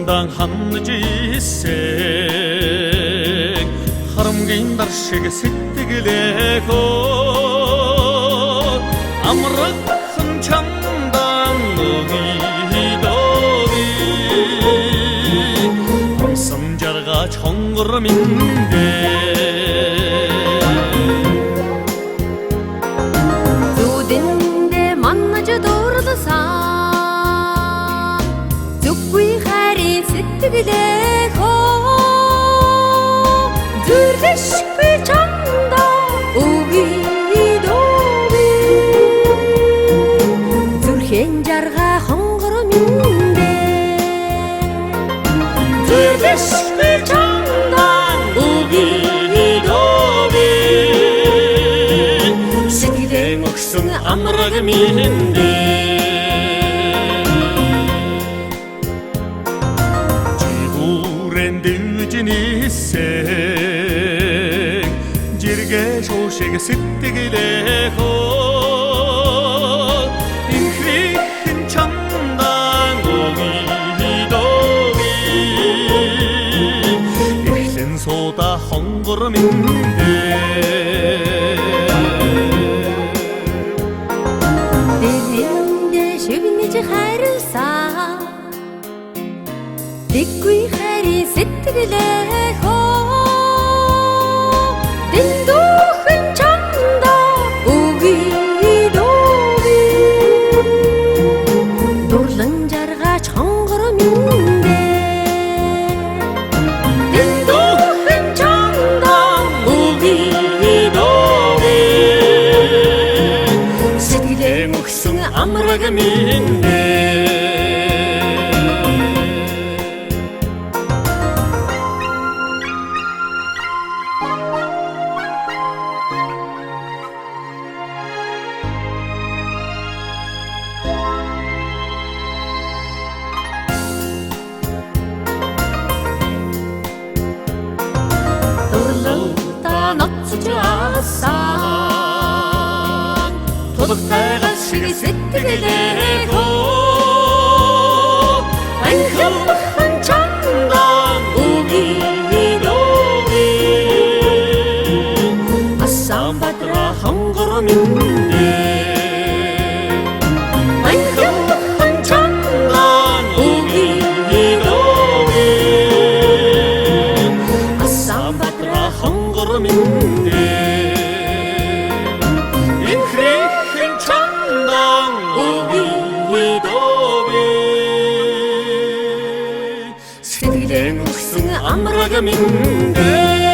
чамдан жисек харамгындар шиг сэтгэлээх амрагхан чамдан өгидови самжаргач хонгор миндэ зүдэндэ маннаж дурласан зүггүй хари сэтгэлээх зүрлэшгүй чамда өгидови зүрхэн жарга хонгор миндэ зүрлэшгүй чамда өгидови сэтгэлэн өгсөн амраг миндэ жигүүрэн жиргэ шуушиг сэтгэлээх инхрихэн чамдан өгидови эхлэн сууda хонгор миндэ дэрэндэ шивнэж хайрласан дэггүй хайри сэтгэлээх дэндүүхэн чамда өгидови дурлан жаргач хонгор миндэ дэндүүхэн чамда өгидови сэтгэлэн өгсөн амраг миндэ ноцжасан тулгтайгал шиг сэтгэлээх анхамхан чамдан өгидови асамбатра хонгор миндэ анхамхан чамдан өгидови асамбатра хонгор миндэ инхрихэн чамдан өгидови сэтгэлэн өгсөн амраг миндэ